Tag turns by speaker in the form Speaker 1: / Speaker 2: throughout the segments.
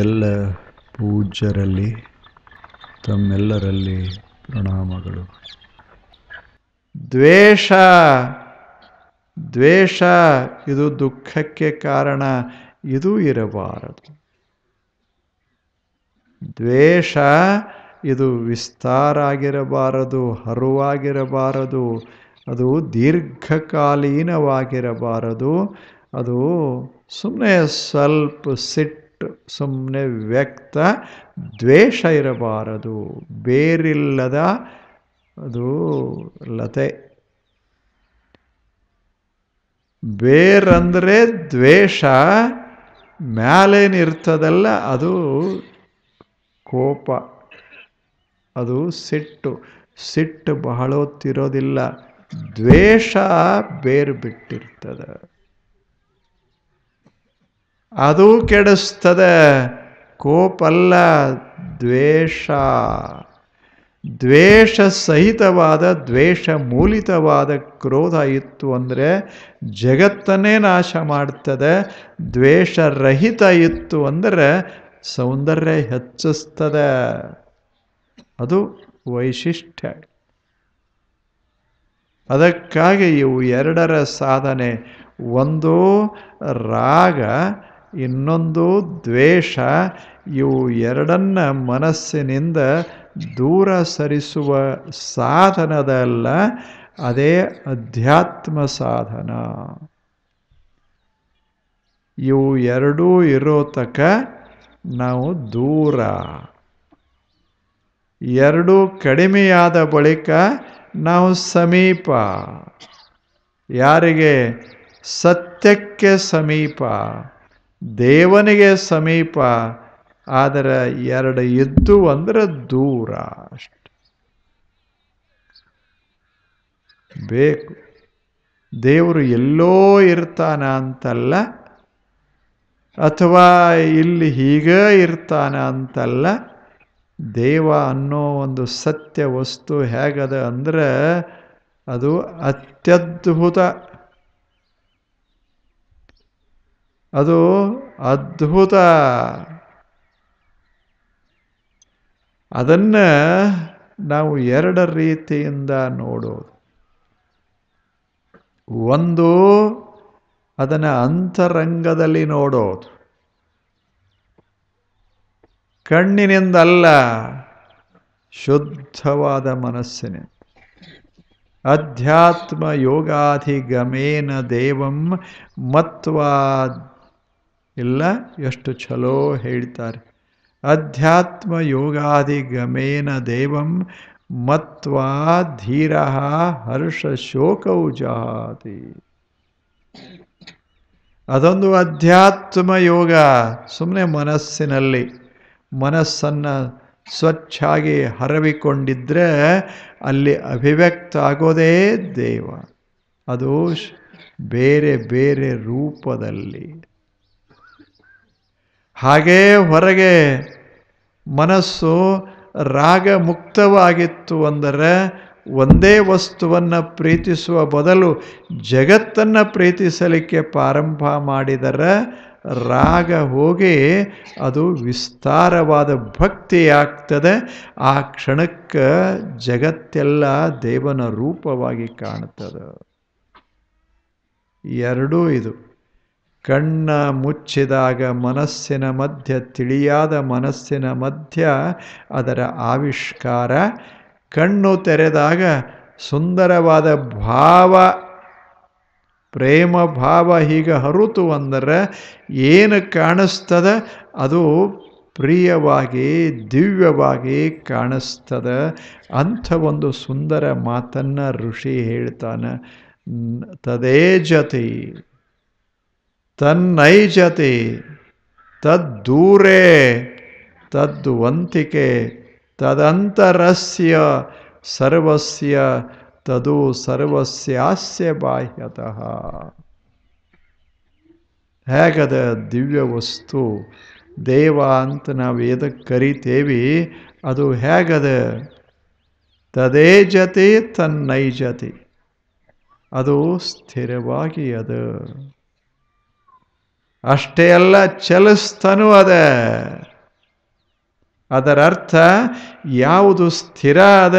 Speaker 1: ಎಲ್ಲ ಪೂಜ್ಯರಲ್ಲಿ ತಮ್ಮೆಲ್ಲರಲ್ಲಿ ಪ್ರಣಾಮಗಳು. ದ್ವೇಷ ದ್ವೇಷ ಇದು ದುಃಖಕ್ಕೆ ಕಾರಣ. ಇದು ಇರಬಾರದು. ದ್ವೇಷ ಇದು ವಿಸ್ತಾರ ಆಗಿರಬಾರದು, ಹರುವಾಗಿರಬಾರದು, ಅದು ದೀರ್ಘಕಾಲೀನವಾಗಿರಬಾರದು. ಅದು ಸುಮ್ಮನೆ ಸ್ವಲ್ಪ ಸಿಟ್ಟು, ಸುಮ್ಮನೆ ವ್ಯಕ್ತ ದ್ವೇಷ ಇರಬಾರದು. ಬೇರಿಲ್ಲದ ಅದು ಲತೆ. ಬೇರಂದರೆ ದ್ವೇಷ, ಮ್ಯಾಲೇನಿರ್ತದಲ್ಲ ಅದು ಕೋಪ, ಅದು ಸಿಟ್ಟು. ಸಿಟ್ಟು ಬಹಳ ಹೊತ್ತಿರೋದಿಲ್ಲ, ದ್ವೇಷ ಬೇರು ಬಿಟ್ಟಿರ್ತದೆ, ಅದು ಕೆಡಿಸ್ತದೆ. ಕೋಪ ಅಲ್ಲ, ದ್ವೇಷ. ದ್ವೇಷ ಸಹಿತವಾದ, ದ್ವೇಷ ಮೂಲಿತವಾದ ಕ್ರೋಧ ಇತ್ತು ಅಂದರೆ ಜಗತ್ತನ್ನೇ ನಾಶ ಮಾಡ್ತದೆ. ದ್ವೇಷ ರಹಿತ ಇತ್ತು ಅಂದರೆ ಸೌಂದರ್ಯ ಹೆಚ್ಚಿಸ್ತದೆ. ಅದು ವೈಶಿಷ್ಟ್ಯ. ಅದಕ್ಕಾಗಿ ಇವು ಎರಡರ ಸಾಧನೆ, ಒಂದು ರಾಗ, ಇನ್ನೊಂದು ದ್ವೇಷ. ಇವು ಎರಡನ್ನ ಮನಸ್ಸಿನಿಂದ ದೂರ ಸರಿಸುವ ಸಾಧನದಲ್ಲ, ಅದೇ ಅಧ್ಯಾತ್ಮ ಸಾಧನ. ಇವು ಎರಡೂ ಇರೋ ತನಕ ನಾವು ದೂರ. ಎರಡೂ ಕಡಿಮೆಯಾದ ಬಳಿಕ ನಾವು ಸಮೀಪ. ಯಾರಿಗೆ? ಸತ್ಯಕ್ಕೆ ಸಮೀಪ, ದೇವನಿಗೆ ಸಮೀಪ. ಆದರೆ ಎರಡು ಇದ್ದು ಅಂದ್ರೆ ದೂರ ಅಷ್ಟೆ. ಬೇಕು. ದೇವರು ಎಲ್ಲೋ ಇರ್ತಾನ ಅಂತಲ್ಲ, ಅಥವಾ ಇಲ್ಲಿ ಹೀಗೆ ಇರ್ತಾನ ಅಂತಲ್ಲ. ದೇವ ಅನ್ನೋ ಒಂದು ಸತ್ಯ ವಸ್ತು ಹೇಗದ ಅಂದ್ರೆ ಅದು ಅತ್ಯದ್ಭುತ, ಅದು ಅದ್ಭುತ. ಅದನ್ನು ನಾವು ಎರಡು ರೀತಿಯಿಂದ ನೋಡೋದು. ಒಂದು, ಅದನ್ನು ಅಂತರಂಗದಲ್ಲಿ ನೋಡೋದು, ಕಣ್ಣಿನಿಂದಲ್ಲ, ಶುದ್ಧವಾದ ಮನಸ್ಸಿನಿಂದ. ಅಧ್ಯಾತ್ಮ ಯೋಗಾಧಿಗಮೇನ ದೇವಂ ಮತ್ವಾ. ಇಲ್ಲ, ಎಷ್ಟು ಚಲೋ ಹೇಳ್ತಾರೆ. ಅಧ್ಯಾತ್ಮ ಯೋಗಾಧಿಗಮೇನ ದೇವಂ ಮತ್ವಾ ಧೀರಃ ಹರ್ಷ ಶೋಕೌ ಜಹಾತಿ. ಅದೊಂದು ಅಧ್ಯಾತ್ಮ ಯೋಗ. ಸುಮ್ಮನೆ ಮನಸ್ಸಿನಲ್ಲಿ ಮನಸ್ಸನ್ನು ಸ್ವಚ್ಛಾಗಿ ಹರವಿಕೊಂಡಿದ್ರೆ ಅಲ್ಲಿ ಅಭಿವ್ಯಕ್ತ ಆಗೋದೇ ದೇವ. ಅದು ಬೇರೆ ಬೇರೆ ರೂಪದಲ್ಲಿ. ಹಾಗೇ ಹೊರಗೆ ಮನಸ್ಸು ರಾಗ ಮುಕ್ತವಾಗಿತ್ತು ಅಂದರೆ ಒಂದೇ ವಸ್ತುವನ್ನು ಪ್ರೀತಿಸುವ ಬದಲು ಜಗತ್ತನ್ನು ಪ್ರೀತಿಸಲಿಕ್ಕೆ ಪ್ರಾರಂಭ ಮಾಡಿದರೆ ರಾಗ ಹೋಗಿ ಅದು ವಿಸ್ತಾರವಾದ ಭಕ್ತಿಯಾಗ್ತದೆ. ಆ ಕ್ಷಣಕ್ಕೆ ಜಗತ್ತೆಲ್ಲ ದೇವನ ರೂಪವಾಗಿ ಕಾಣುತ್ತದೆ. ಎರಡೂ ಇದು. ಕಣ್ಣ ಮುಚ್ಚಿದಾಗ ಮನಸ್ಸಿನ ಮಧ್ಯ, ತಿಳಿಯಾದ ಮನಸ್ಸಿನ ಮಧ್ಯ ಅದರ ಆವಿಷ್ಕಾರ. ಕಣ್ಣು ತೆರೆದಾಗ ಸುಂದರವಾದ ಭಾವ, ಪ್ರೇಮ ಭಾವ ಹೀಗೆ ಹರುತು ಅಂದರೆ ಏನು ಕಾಣಿಸ್ತದೆ ಅದು ಪ್ರಿಯವಾಗಿ, ದಿವ್ಯವಾಗಿ ಕಾಣಿಸ್ತದೆ. ಅಂಥ ಒಂದು ಸುಂದರ ಮಾತನ್ನು ಋಷಿ ಹೇಳ್ತಾನೆ. ತದೇಜತಿ ತನ್ನೈಜತಿ ತದ್ದೂರೇ ತದ್ವಂತಿಕೆ ತದಂತರಸ್ಯ ಸರ್ವಸ್ಯ ತದು ಸರ್ವಸ್ಯಾಸ್ಯ ಬಾಹ್ಯತಃ. ಹೇಗದ ದಿವ್ಯ ವಸ್ತು ದೇವ ಅಂತ ನಾವು ಎದಕ್ಕೆ ಕರಿತೇವಿ, ಅದು ಹೇಗದ? ತದೇಜತಿ ತನ್ನೈಜತಿ, ಅದು ಸ್ಥಿರವಾಗಿ ಅದ. ಅಷ್ಟೇ ಅಲ್ಲ, ಚಲಿಸ್ತಾನೂ ಅದ. ಅದರರ್ಥ ಯಾವುದು ಸ್ಥಿರ ಅದ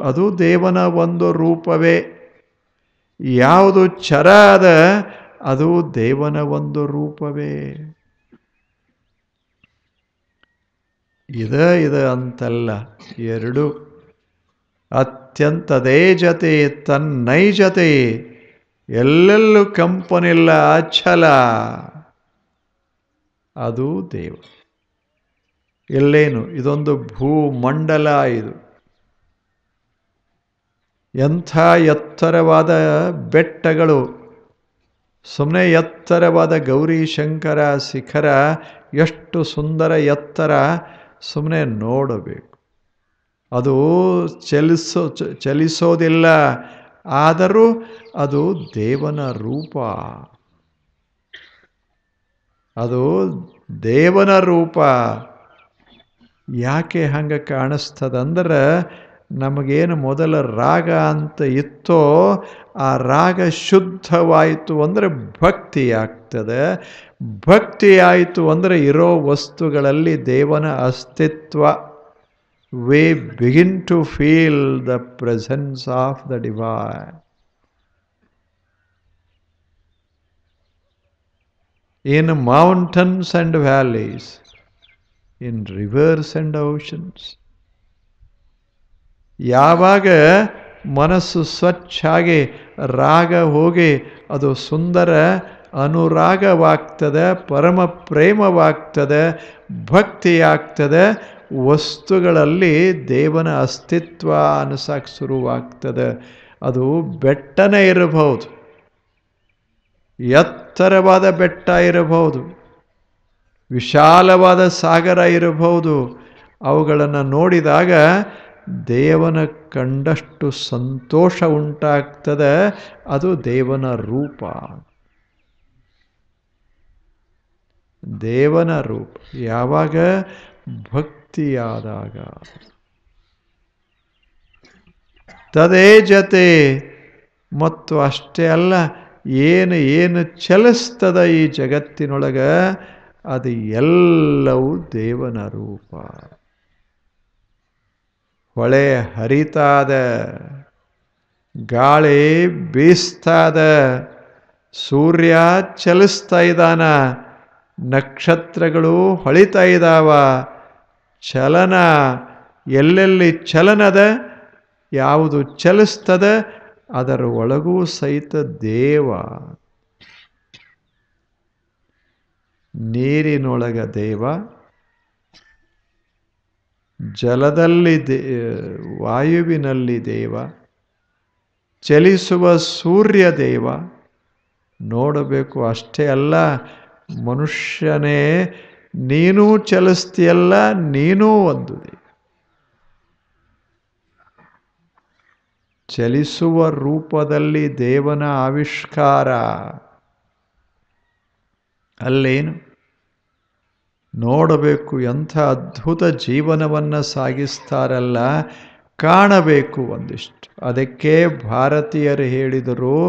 Speaker 1: ಅದು ದೇವನ ಒಂದು ರೂಪವೇ. ಯಾವುದು ಚರ ಅದ ಅದು ದೇವನ ಒಂದು ರೂಪವೇ. ಇದ ಅಂತಲ್ಲ, ಎರಡು ಅತ್ಯಂತದೇ ಜತೆ ತನ್ನೈಜತೆ, ಎಲ್ಲೆಲ್ಲೂ ಕಂಪನಿಲ್ಲ ಅಚಲ, ಅದು ದೇವ. ಎಲ್ಲೇನು ಇದೊಂದು ಭೂಮಂಡಲ. ಇದು ಎಂಥ ಎತ್ತರವಾದ ಬೆಟ್ಟಗಳು. ಸುಮ್ಮನೆ ಎತ್ತರವಾದ ಗೌರಿ ಶಂಕರ ಶಿಖರ ಎಷ್ಟು ಸುಂದರ ಎತ್ತರ, ಸುಮ್ಮನೆ ನೋಡಬೇಕು. ಅದು ಚಲಿಸೋದಿಲ್ಲ, ಆದರೂ ಅದು ದೇವನ ರೂಪ. ಅದು ದೇವನ ರೂಪ. ಯಾಕೆ ಹಂಗೆ ಕಾಣಿಸ್ತದಂದ್ರೆ, ನಮಗೇನು ಮೊದಲ ರಾಗ ಅಂತ ಇತ್ತೋ ಆ ರಾಗ ಶುದ್ಧವಾಯಿತು ಅಂದರೆ ಭಕ್ತಿ ಆಗ್ತದೆ. ಭಕ್ತಿ ಆಯಿತು ಅಂದರೆ ಇರೋ ವಸ್ತುಗಳಲ್ಲಿ ದೇವನ ಅಸ್ತಿತ್ವ. we begin to feel the presence of the divine. In mountains and valleys, in rivers and oceans. ಯಾವಾಗ ಮನಸ್ಸು ಸ್ವಚ್ಛಾಗಿ ರಾಗ ಹೋಗಿ ಅದು ಸುಂದರ ಅನುರಾಗವಾಗ್ತದೆ, ಪರಮ ಪ್ರೇಮವಾಗ್ತದೆ, ಭಕ್ತಿಯಾಗ್ತದೆ, ವಸ್ತುಗಳಲ್ಲಿ ದೇವನ ಅಸ್ತಿತ್ವ ಅನಿಸಕ್ಕೆ ಶುರುವಾಗ್ತದೆ. ಅದು ಬೆಟ್ಟನೇ ಇರಬಹುದು, ಎತ್ತರವಾದ ಬೆಟ್ಟ ಇರಬಹುದು, ವಿಶಾಲವಾದ ಸಾಗರ ಇರಬಹುದು. ಅವುಗಳನ್ನು ನೋಡಿದಾಗ ದೇವನ ಕಂಡಷ್ಟು ಸಂತೋಷ ಉಂಟಾಗ್ತದೆ. ಅದು ದೇವನ ರೂಪ. ದೇವನ ರೂಪ ಯಾವಾಗ ಭಕ್ತಿಯಾದಾಗ. ತದೇ ಜತೆ, ಮತ್ತು ಅಷ್ಟೇ ಅಲ್ಲ, ಏನು ಚಲಿಸ್ತದ ಈ ಜಗತ್ತಿನೊಳಗ ಅದು ಎಲ್ಲವೂ ದೇವನ ರೂಪ. ಹೊಳೆ ಹರಿತಾದ, ಗಾಳಿ ಬೀಸ್ತಾದ, ಸೂರ್ಯ ಚಲಿಸ್ತಾ ಇದ್ದಾನ, ನಕ್ಷತ್ರಗಳು ಹೊಳಿತಾ ಇದ್ದಾವ. ಚಲನ, ಎಲ್ಲೆಲ್ಲಿ ಚಲನದ, ಯಾವುದು ಚಲಿಸ್ತದ ಅದರ ಒಳಗೂ ಸಹಿತ ದೇವ. ನೀರಿನೊಳಗ ದೇವ, ಜಲದಲ್ಲಿ ವಾಯುವಿನಲ್ಲಿ ದೇವ, ಚಲಿಸುವ ಸೂರ್ಯ ದೇವ. ನೋಡಬೇಕು. ಅಷ್ಟೇ ಅಲ್ಲ, ಮನುಷ್ಯನೇ ನೀನೂ ಚಲಿಸ್ತೀಯಲ್ಲ, ನೀನೂ ಒಂದು ದೇವ. ಚಲಿಸುವ ರೂಪದಲ್ಲಿ ದೇವನ ಆವಿಷ್ಕಾರ. ಅಲ್ಲೇನು ನೋಡಬೇಕು, ಎಂಥ ಅದ್ಭುತ ಜೀವನವನ್ನು ಸಾಗಿಸ್ತಾರಲ್ಲ, ಕಾಣಬೇಕು ಒಂದಿಷ್ಟು. ಅದಕ್ಕೆ ಭಾರತೀಯರು ಹೇಳಿದರು,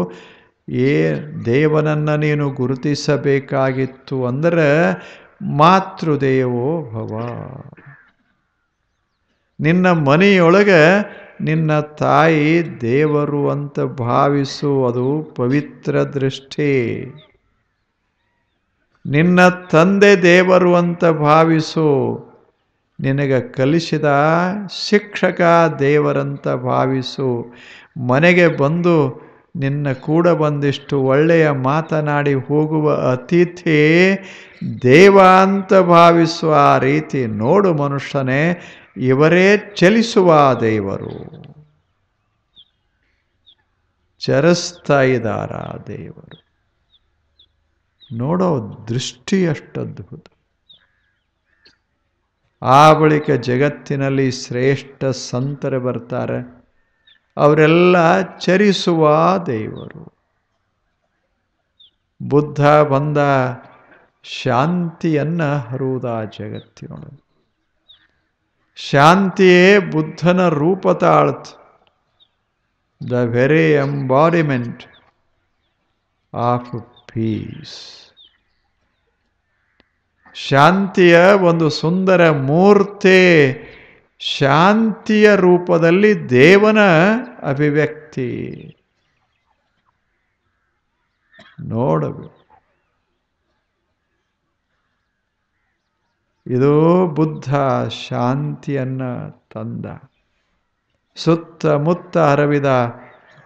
Speaker 1: ದೇವನನ್ನು ನೀನು ಗುರುತಿಸಬೇಕಾಗಿತ್ತು ಅಂದರೆ ಮಾತೃದೇವೋ ಭವ. ನಿನ್ನ ಮನೆಯೊಳಗೆ ನಿನ್ನ ತಾಯಿ ದೇವರು ಅಂತ ಭಾವಿಸು, ಅದು ಪವಿತ್ರ ದೃಷ್ಟಿ. ನಿನ್ನ ತಂದೆ ದೇವರು ಅಂತ ಭಾವಿಸು, ನಿನಗೆ ಕಲಿಸಿದ ಶಿಕ್ಷಕ ದೇವರಂತ ಭಾವಿಸು. ಮನೆಗೆ ಬಂದು ನಿನ್ನ ಕೂಡ ಬಂದಿಷ್ಟು ಒಳ್ಳೆಯ ಮಾತನಾಡಿ ಹೋಗುವ ಅತಿಥಿ ದೇವ ಅಂತ ಭಾವಿಸು. ಆ ರೀತಿ ನೋಡು ಮನುಷ್ಯನೇ, ಇವರೇ ಚಲಿಸುವ ದೇವರು. ಚರಿಸ್ತಾ ಇದ್ದಾರ ದೇವರು. ನೋಡೋ ದೃಷ್ಟಿ ಎಷ್ಟು ಅದ್ಭುತ. ಆ ಬಳಿಕ ಜಗತ್ತಿನಲ್ಲಿ ಶ್ರೇಷ್ಠ ಸಂತರು ಬರ್ತಾರೆ, ಅವರೆಲ್ಲ ಚರಿಸುವ ದೇವರು. ಬುದ್ಧ ಬಂದ ಶಾಂತಿಯನ್ನು ಹರುವುದ ಜಗತ್ತಿನೊಳಗೆ. ಶಾಂತಿಯೇ ಬುದ್ಧನ ರೂಪ ತಾಳ್ತು. The very embodiment of peace. ಶಾಂತಿಯ ಒಂದು ಸುಂದರ ಮೂರ್ತಿ, ಶಾಂತಿಯ ರೂಪದಲ್ಲಿ ದೇವನ ಅಭಿವ್ಯಕ್ತಿ ನೋಡಬೇಕು. ಇದು ಬುದ್ಧ ಶಾಂತಿಯನ್ನ ತಂದ. ಸುತ್ತಮುತ್ತ ಹರವಿದ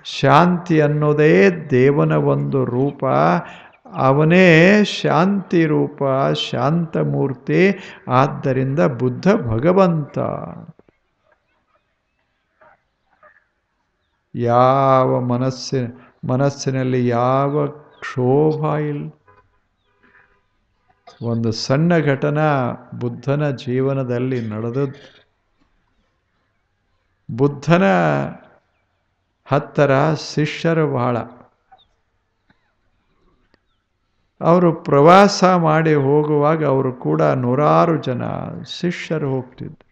Speaker 1: ಶಾಂತಿ ಅನ್ನೋದೇ ದೇವನ ಒಂದು ರೂಪ. ಅವನೇ ಶಾಂತಿ ರೂಪ, ಶಾಂತಮೂರ್ತಿ. ಆದ್ದರಿಂದ ಬುದ್ಧ ಭಗವಂತ. ಯಾವ ಮನಸ್ಸಿನಲ್ಲಿ ಯಾವ ಕ್ಷೋಭ ಇಲ್ಲ. ಒಂದು ಸಣ್ಣ ಘಟನಾ ಬುದ್ಧನ ಜೀವನದಲ್ಲಿ ನಡೆದದ್ದು. ಬುದ್ಧನ ಹತ್ತರ ಶಿಷ್ಯರು ಬಹಳ. ಅವರು ಪ್ರವಾಸ ಮಾಡಿ ಹೋಗುವಾಗ ಅವರು ಕೂಡ 100 ಜನ ಶಿಷ್ಯರು ಹೋಗ್ತಿದ್ರು.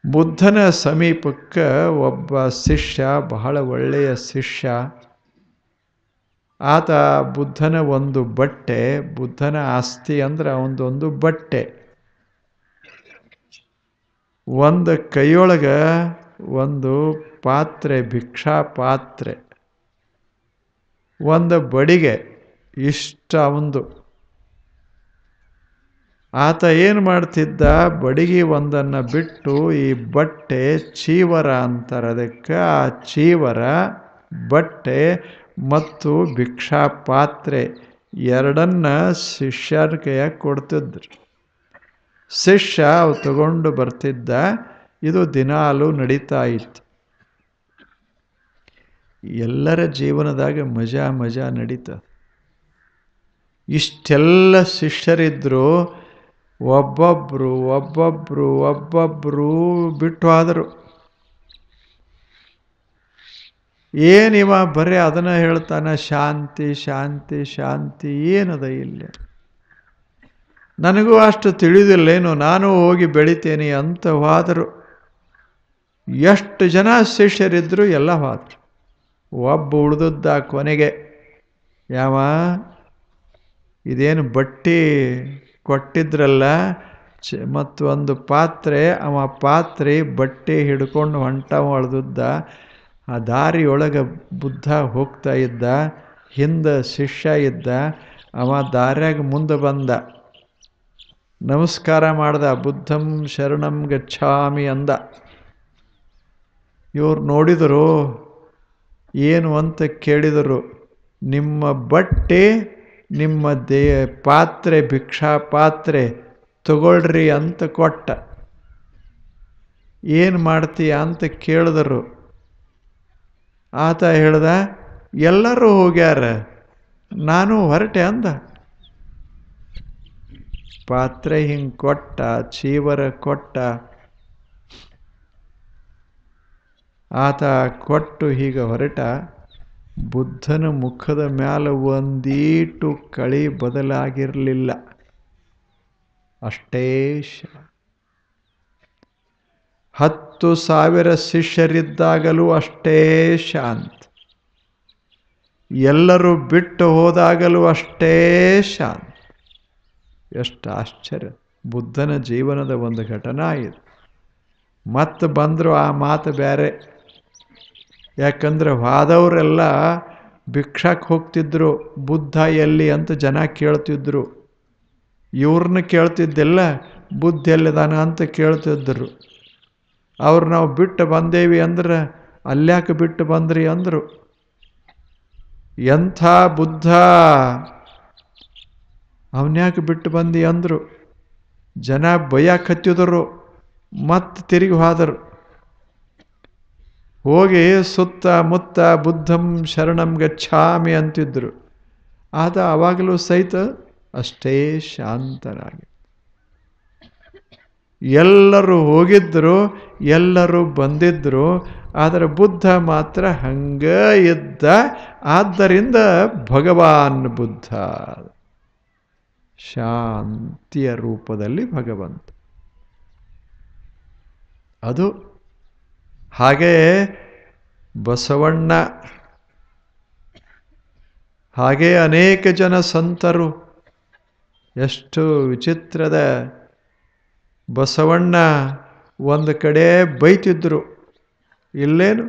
Speaker 1: ಬುದ್ಧನ ಸಮೀಪಕ್ಕೆ ಒಬ್ಬ ಶಿಷ್ಯ, ಬಹಳ ಒಳ್ಳೆಯ ಶಿಷ್ಯ. ಆತ ಬುದ್ಧನ ಒಂದು ಬಟ್ಟೆ, ಬುದ್ಧನ ಆಸ್ತಿ ಅಂದ್ರೆ ಅವನದೊಂದು ಬಟ್ಟೆ, ಒಂದು ಕೈಯೊಳಗೆ ಒಂದು ಪಾತ್ರೆ, ಭಿಕ್ಷಾ ಪಾತ್ರೆ, ಒಂದು ಬಡಿಗೆ, ಇಷ್ಟ ಅವಂದು. ಆತ ಏನು ಮಾಡ್ತಿದ್ದ, ಬಡಿಗೆ ಒಂದನ್ನು ಬಿಟ್ಟು ಈ ಬಟ್ಟೆ, ಚೀವರ ಅಂತಾರೆ ಅದಕ್ಕೆ, ಆ ಚೀವರ, ಬಟ್ಟೆ ಮತ್ತು ಭಿಕ್ಷಾ ಪಾತ್ರೆ ಎರಡನ್ನ ಶಿಷ್ಯರ ಕೈಯಾಗ ಕೊಡ್ತಿದ್ರು. ಶಿಷ್ಯ ಅವು ತಗೊಂಡು ಬರ್ತಿದ್ದ. ಇದು ದಿನಾಲು ನಡೀತಾ ಇತ್ತು. ಎಲ್ಲರ ಜೀವನದಾಗ ಮಜಾ ನಡೀತದೆ. ಇಷ್ಟೆಲ್ಲ ಶಿಷ್ಯರಿದ್ರು, ಒಬ್ಬೊಬ್ರು ಬಿಟ್ಟು ಆದರು. ಏನಿವ ಬರೀ ಅದನ್ನ ಹೇಳ್ತಾನೆ, ಶಾಂತಿ ಶಾಂತಿ ಶಾಂತಿ, ಏನದ ಇಲ್ಲ, ನನಗೂ ಅಷ್ಟು ತಿಳಿದಿಲ್ಲೇನು, ನಾನು ಹೋಗಿ ಬೆಳಿತೇನೆ ಅಂತ ಹೋದರು. ಎಷ್ಟು ಜನ ಶಿಷ್ಯರಿದ್ರು ಎಲ್ಲ ಹೋದ್ರು. ಒಬ್ಬ ಉಳಿದದ್ದ ಕೊನೆಗೆ. ಯಾವ ಇದೇನು ಬಟ್ಟಿ ಕೊಟ್ಟಿದ್ರಲ್ಲ ಮತ್ತು ಒಂದು ಪಾತ್ರೆ, ಅವ ಪಾತ್ರೆ ಬಟ್ಟೆ ಹಿಡ್ಕೊಂಡು ಹೊಳ್ದದ್ದ. ಆ ದಾರಿಯೊಳಗೆ ಬುದ್ಧ ಹೋಗ್ತಾ ಇದ್ದ, ಹಿಂದೆ ಶಿಷ್ಯ ಇದ್ದ. ಅವ ದಾರ್ಯಾಗ ಮುಂದೆ ಬಂದ, ನಮಸ್ಕಾರ ಮಾಡ್ದ, ಬುದ್ಧಂ ಶರಣಂ ಗಚ್ಛಾಮಿ ಅಂದ. ಇವ್ರು ನೋಡಿದರು, ಏನು ಅಂತ ಕೇಳಿದರು. ನಿಮ್ಮ ಬಟ್ಟೆ, ನಿಮ್ಮ ಪಾತ್ರೆ, ಭಿಕ್ಷಾ ಪಾತ್ರೆ ತಗೊಳ್ರಿ ಅಂತ ಕೊಟ್ಟ. ಏನು ಮಾಡ್ತೀಯ ಅಂತ ಕೇಳಿದರು. ಆತ ಹೇಳ್ದ, ಎಲ್ಲರೂ ಹೋಗ್ಯಾರ, ನಾನು ಹೊರಟೆ ಅಂದ. ಪಾತ್ರೆ ಹಿಂಗೆ ಕೊಟ್ಟ, ಚೀವರ ಕೊಟ್ಟ. ಆತ ಕೊಟ್ಟು ಹೀಗೆ ಹೊರಟ. ಬುದ್ಧನ ಮುಖದ ಮ್ಯಾಲ ಒಂದೀಟು ಕಳಿ ಬದಲಾಗಿರಲಿಲ್ಲ. ಅಷ್ಟೇ 10,000 ಶಿಷ್ಯರಿದ್ದಾಗಲೂ ಅಷ್ಟೇ ಶಾಂತ. ಎಲ್ಲರೂ ಬಿಟ್ಟು ಹೋದಾಗಲೂ ಅಷ್ಟೇ ಶಾಂತ. ಎಷ್ಟು ಆಶ್ಚರ್ಯ! ಬುದ್ಧನ ಜೀವನದ ಒಂದು ಘಟನಾ ಇದು. ಮತ್ತೆ ಬಂದರು ಆ ಮಾತು ಬೇರೆ. ಯಾಕಂದ್ರೆ ಹೋದವರೆಲ್ಲ ಭಿಕ್ಷಾಕ್ ಹೋಗ್ತಿದ್ರು, ಬುದ್ಧ ಎಲ್ಲಿ ಅಂತ ಜನ ಕೇಳ್ತಿದ್ರು. ಇವ್ರನ್ನ ಕೇಳ್ತಿದ್ದಿಲ್ಲ, ಬುದ್ಧ ಎಲ್ಲಿದಾನ ಅಂತ ಕೇಳ್ತಿದ್ರು. ಅವ್ರು ನಾವು ಬಿಟ್ಟು ಬಂದೇವಿ ಅಂದ್ರೆ, ಅಲ್ಯಾಕೆ ಬಿಟ್ಟು ಬಂದ್ರಿ ಅಂದರು. ಎಂಥ ಬುದ್ಧ, ಅವನ್ಯಾಕೆ ಬಿಟ್ಟು ಬಂದಿ ಅಂದರು. ಜನ ಬಯ್ಯಾಕೆ ಹತ್ತಿದರು. ಮತ್ತೆ ತಿರುಗಿ ಹೋದರು. ಹೋಗಿ ಸುತ್ತಮುತ್ತ ಬುದ್ಧಂ ಶರಣಂ ಗಚ್ಛಾಮಿ ಅಂತಿದ್ರು. ಆತ ಆವಾಗಲೂ ಸಹಿತ ಅಷ್ಟೇ ಶಾಂತರಾಗಿ. ಎಲ್ಲರೂ ಹೋಗಿದ್ರು, ಎಲ್ಲರೂ ಬಂದಿದ್ರು, ಆದರೆ ಬುದ್ಧ ಮಾತ್ರ ಹಂಗ ಇದ್ದ. ಆದ್ದರಿಂದ ಭಗವಾನ್ ಬುದ್ಧ, ಶಾಂತಿಯ ರೂಪದಲ್ಲಿ ಭಗವಂತ. ಅದು ಹಾಗೇ ಬಸವಣ್ಣ, ಹಾಗೇ ಅನೇಕ ಜನ ಸಂತರು ಎಷ್ಟು ವಿಚಿತ್ರದ ಬಸವಣ್ಣ ಒಂದು ಕಡೆ ಬೈತಿದ್ರು. ಇಲ್ಲೇನು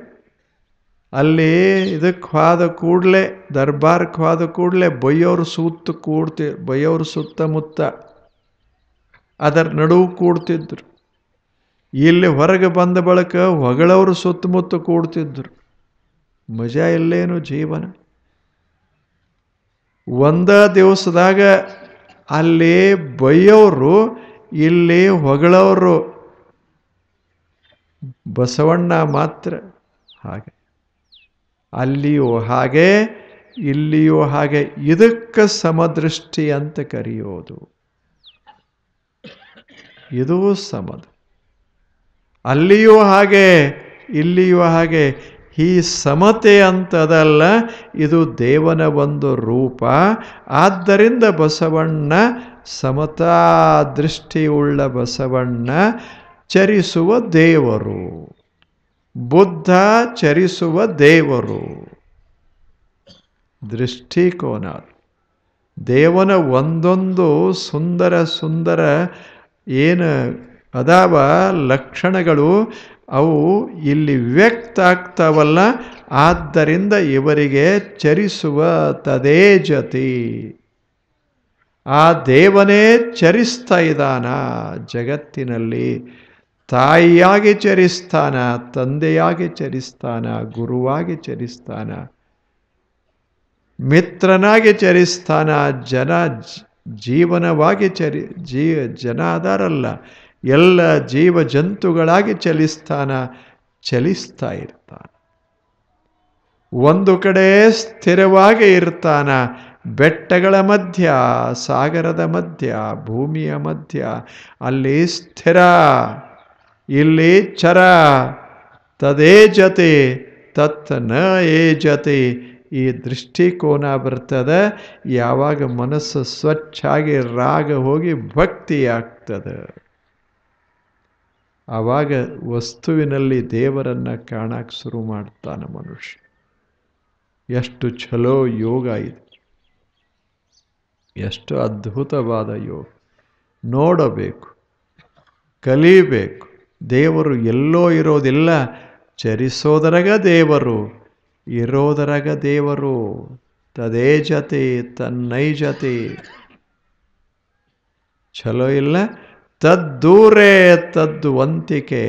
Speaker 1: ಅಲ್ಲಿ ಇದಕ್ಕೆ ಹೋದ ಕೂಡಲೇ ದರ್ಬಾರ್ಗೆ ಹೋದ ಕೂಡಲೇ ಬೈಯೋರು ಬೈಯೋರು ಸುತ್ತಮುತ್ತ ಅದರ ನಡುವು ಕೂಡ್ತಿದ್ರು. ಇಲ್ಲಿ ಹೊರಗೆ ಬಂದ ಬಳಿಕ ಹೊಗಳವರು ಸುತ್ತಮುತ್ತ ಕೂಡ್ತಿದ್ರು. ಮಜಾ ಇಲ್ಲೇನು ಜೀವನ. ಒಂದ ದಿವಸದಾಗ ಅಲ್ಲಿ ಬೈಯೋರು, ಇಲ್ಲಿ ಹೊಗಳವರು. ಬಸವಣ್ಣ ಮಾತ್ರ ಹಾಗೆ, ಅಲ್ಲಿಯೂ ಹಾಗೆ ಇಲ್ಲಿಯೂ ಹಾಗೆ. ಇದಕ್ಕೆ ಸಮದೃಷ್ಟಿ ಅಂತ ಕರೆಯೋದು. ಇದು ಸಮದ. ಅಲ್ಲಿಯೂ ಹಾಗೆ ಇಲ್ಲಿಯೂ ಹಾಗೆ. ಈ ಸಮತೆ ಅಂತದಲ್ಲ, ಇದು ದೇವನ ಒಂದು ರೂಪ. ಆದ್ದರಿಂದ ಬಸವಣ್ಣ ಸಮತಾ ದೃಷ್ಟಿಯುಳ್ಳ ಬಸವಣ್ಣ ಚರಿಸುವ ದೇವರು. ಬುದ್ಧ ಚರಿಸುವ ದೇವರು. ದೃಷ್ಟಿಕೋನ. ದೇವನ ಒಂದೊಂದು ಸುಂದರ ಸುಂದರ ಏನು ಅದಾವ ಲಕ್ಷಣಗಳು, ಅವು ಇಲ್ಲಿ ವ್ಯಕ್ತ ಆಗ್ತಾವಲ್ಲ. ಆದ್ದರಿಂದ ಇವರಿಗೆ ಚರಿಸುವ ತದೇಜತಿ. ಆ ದೇವನೇ ಚರಿಸ್ತಾ ಇದ್ದಾನ ಜಗತ್ತಿನಲ್ಲಿ. ತಾಯಿಯಾಗಿ ಚರಿಸ್ತಾನ, ತಂದೆಯಾಗಿ ಚರಿಸ್ತಾನ, ಗುರುವಾಗಿ ಚರಿಸ್ತಾನ, ಮಿತ್ರನಾಗಿ ಚರಿಸ್ತಾನ, ಜೀವನವಾಗಿ ಜನ ಅದಾರಲ್ಲ ಎಲ್ಲ ಜೀವ ಜಂತುಗಳಾಗಿ ಚಲಿಸ್ತಾ ಇರ್ತಾನ. ಒಂದು ಕಡೆ ಸ್ಥಿರವಾಗಿ ಇರ್ತಾನ. ಬೆಟ್ಟಗಳ ಮಧ್ಯ, ಸಾಗರದ ಮಧ್ಯ, ಭೂಮಿಯ ಮಧ್ಯ, ಅಲ್ಲಿ ಸ್ಥಿರ, ಇಲ್ಲಿ ಚರ. ತದೇಜತೆ ತತ್ ನ ಏಜತೆ. ಈ ದೃಷ್ಟಿಕೋನ ಬರ್ತದೆ ಯಾವಾಗ ಮನಸ್ಸು ಸ್ವಚ್ಛಾಗಿ ರಾಗ ಹೋಗಿ ಭಕ್ತಿ ಆಗ್ತದೆ. ಆವಾಗ ವಸ್ತುವಿನಲ್ಲಿ ದೇವರನ್ನು ಕಾಣಕ್ಕೆ ಶುರು ಮಾಡ್ತಾನೆ ಮನುಷ್ಯ. ಎಷ್ಟು ಛಲೋ ಯೋಗ ಇದು, ಎಷ್ಟು ಅದ್ಭುತವಾದ ಯೋಗ. ನೋಡಬೇಕು, ಕಲಿಬೇಕು. ದೇವರು ಎಲ್ಲೋ ಇರೋದಿಲ್ಲ, ಚರಿಸೋದರಗ ದೇವರು, ಇರೋದರಗ ದೇವರು. ತದೇಜತೆ ತನ್ನೈಜತೆ. ಛಲೋ ಇಲ್ಲ. ತದ್ದೂರೇ ತದ್ವಂತಿಕೆ.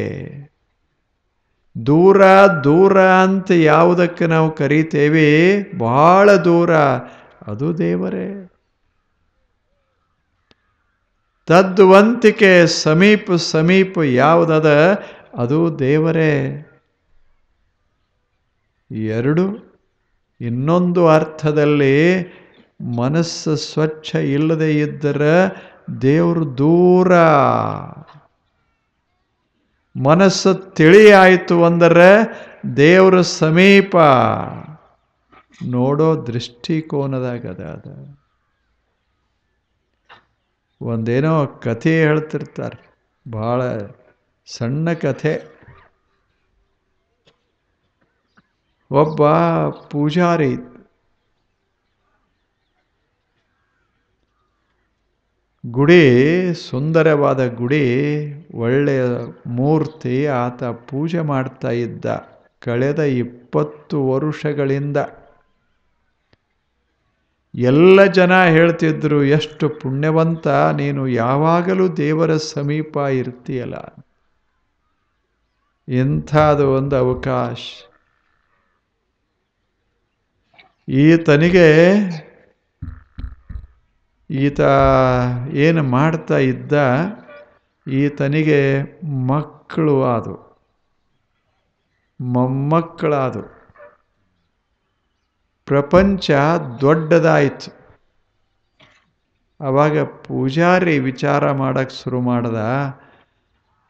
Speaker 1: ದೂರ ದೂರ ಅಂತ ಯಾವುದಕ್ಕೆ ನಾವು ಕರಿತೇವೆ, ಬಹಳ ದೂರ, ಅದು ದೇವರೇ. ತದ್ವಂತಿಕೆ ಸಮೀಪ ಸಮೀಪ ಯಾವುದದ ಅದು ದೇವರೇ. ಎರಡು. ಇನ್ನೊಂದು ಅರ್ಥದಲ್ಲಿ ಮನಸ್ಸು ಸ್ವಚ್ಛ ಇಲ್ಲದೆ ಇದ್ದರೆ ದೇವರು ದೂರ. ಮನಸ್ಸು ತಿಳಿಯಾಯಿತು ಅಂದರೆ ದೇವರು ಸಮೀಪ. ನೋಡೋ ದೃಷ್ಟಿಕೋನದಾಗದ. ಒಂದೇನೋ ಕಥೆ ಹೇಳ್ತಿರ್ತಾರೆ, ಭಾಳ ಸಣ್ಣ ಕಥೆ. ಒಬ್ಬ ಪೂಜಾರಿ, ಗುಡಿ, ಸುಂದರವಾದ ಗುಡಿ, ಒಳ್ಳೆಯ ಮೂರ್ತಿ. ಆತ ಪೂಜೆ ಮಾಡ್ತಾ ಇದ್ದ ಕಳೆದ 20 ವರ್ಷಗಳಿಂದ. ಎಲ್ಲ ಜನ ಹೇಳ್ತಿದ್ರು, ಎಷ್ಟು ಪುಣ್ಯವಂತ ನೀನು, ಯಾವಾಗಲೂ ದೇವರ ಸಮೀಪ ಇರ್ತೀಯಲ್ಲ, ಇಂಥದ್ದು ಒಂದು ಅವಕಾಶ. ಈತ ಏನು ಮಾಡ್ತಾ ಇದ್ದ, ಈತನಿಗೆ ಮಕ್ಕಳು ಆದವು, ಮೊಮ್ಮಕ್ಕಳಾದವು. ಪ್ರಪಂಚ ದೊಡ್ಡದಾಯಿತು. ಆವಾಗ ಪೂಜಾರಿ ವಿಚಾರ ಮಾಡಕ್ಕೆ ಶುರು ಮಾಡ್ದ,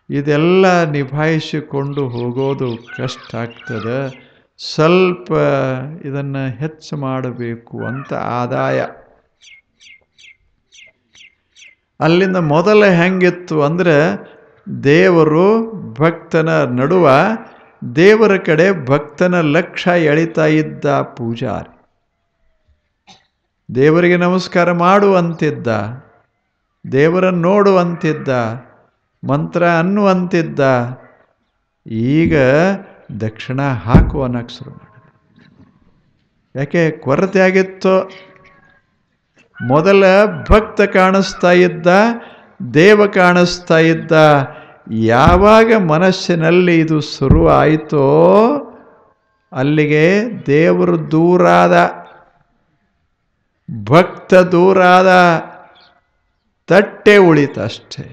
Speaker 1: ಇದೆಲ್ಲ ನಿಭಾಯಿಸಿಕೊಂಡು ಹೋಗೋದು ಕಷ್ಟ ಆಗ್ತದೆ, ಸ್ವಲ್ಪ ಇದನ್ನು ಹೆಚ್ಚು ಮಾಡಬೇಕು ಅಂತ ಆದಾಯ. ಅಲ್ಲಿಂದ ಮೊದಲ ಹೆಂಗಿತ್ತು ಅಂದರೆ, ದೇವರು ಭಕ್ತನ ನಡುವ, ದೇವರ ಕಡೆ ಭಕ್ತನ ಲಕ್ಷ್ಯ ಎಳಿತಾ ಇದ್ದ ಪೂಜಾರಿ. ದೇವರಿಗೆ ನಮಸ್ಕಾರ ಮಾಡು ಅಂತಿದ್ದ, ದೇವರನ್ನು ನೋಡುವಂತಿದ್ದ, ಮಂತ್ರ ಅನ್ನುವಂತಿದ್ದ. ಈಗ ದಕ್ಷಿಣ ಹಾಕುವನಕ್ಕೆ ಶುರು ಮಾಡಿದ. ಯಾಕೆ ಕೊರತೆ ಆಗಿತ್ತು? ಮೊದಲ ಭಕ್ತ ಕಾಣಿಸ್ತಾ ಇದ್ದ, ದೇವ ಕಾಣಿಸ್ತಾ ಇದ್ದ. ಯಾವಾಗ ಮನಸ್ಸಿನಲ್ಲಿ ಇದು ಶುರು ಆಯಿತೋ ಅಲ್ಲಿಗೆ ದೇವರು ದೂರಾದ, ಭಕ್ತ ದೂರಾದ, ತಟ್ಟೆ ಉಳಿತಷ್ಟೇ.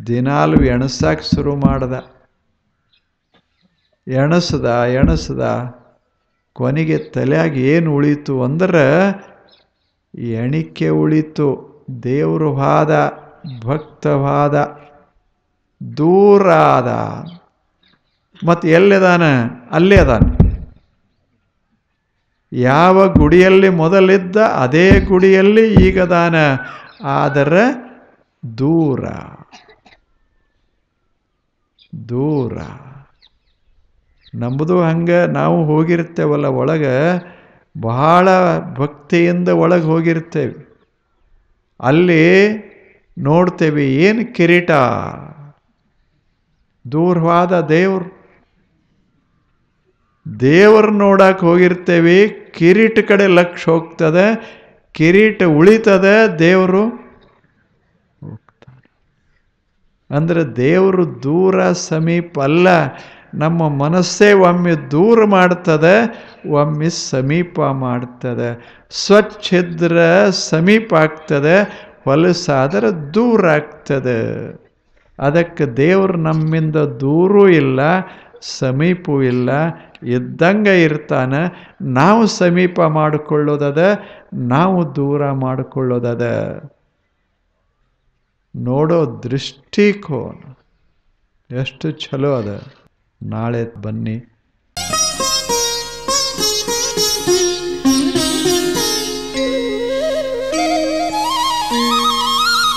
Speaker 1: ದಿನಾಲು ಎಣಸಕ್ಕೆ ಶುರು ಮಾಡ್ದ. ಎಣಸ್ದ ಕೊನೆಗೆ ತಲೆಯಾಗಿ ಏನು ಉಳಿತು ಅಂದ್ರೆ ಎಣಿಕೆ ಉಳಿತು. ದೇವರು ವಾದ, ಭಕ್ತವಾದ, ದೂರಾದ. ಮತ್ತು ಎಲ್ಲಿದಾನ? ಅಲ್ಲೇ ಅದಾನ. ಯಾವ ಗುಡಿಯಲ್ಲಿ ಮೊದಲಿದ್ದ ಅದೇ ಗುಡಿಯಲ್ಲಿ ಈಗದಾನ, ಆದರೆ ದೂರ ದೂರ. ನಮ್ಮದು ಹಂಗೆ. ನಾವು ಹೋಗಿರ್ತೇವಲ್ಲ ಒಳಗೆ, ಬಹಳ ಭಕ್ತಿಯಿಂದ ಒಳಗೆ ಹೋಗಿರ್ತೇವೆ. ಅಲ್ಲಿ ನೋಡ್ತೇವೆ ಏನು ಕಿರೀಟ, ದೂರವಾದ ದೇವರು. ದೇವರು ನೋಡಕ್ಕೆ ಹೋಗಿರ್ತೇವೆ, ಕಿರೀಟ ಕಡೆ ಲಕ್ಷ್ಯ ಹೋಗ್ತದೆ. ಕಿರೀಟ ಉಳಿತದೆ, ದೇವರು ಹೋಗ್ತಾನೆ. ಅಂದರೆ ದೇವರು ದೂರ ಸಮೀಪ ಅಲ್ಲ. ನಮ್ಮ ಮನಸ್ಸೇ ಒಮ್ಮೆ ದೂರ ಮಾಡ್ತದೆ, ಒಮ್ಮೆ ಸಮೀಪ ಮಾಡ್ತದೆ. ಸ್ವಚ್ಛಿದ್ರ ಸಮೀಪ ಆಗ್ತದೆ, ಹೊಲಸಾದರೆ ದೂರ ಆಗ್ತದೆ. ಅದಕ್ಕೆ ದೇವರು ನಮ್ಮಿಂದ ದೂರೂ ಇಲ್ಲ, ಸಮೀಪವೂ ಇಲ್ಲ, ಇದ್ದಂಗೆ ಇರ್ತಾನೆ. ನಾವು ಸಮೀಪ ಮಾಡಿಕೊಳ್ಳೋದದ, ನಾವು ದೂರ ಮಾಡಿಕೊಳ್ಳೋದದ. ನೋಡೋ ದೃಷ್ಟಿಕೋನ ಎಷ್ಟು ಚಲೋ ಅದ. ನಾಳೆ ಬನ್ನಿ.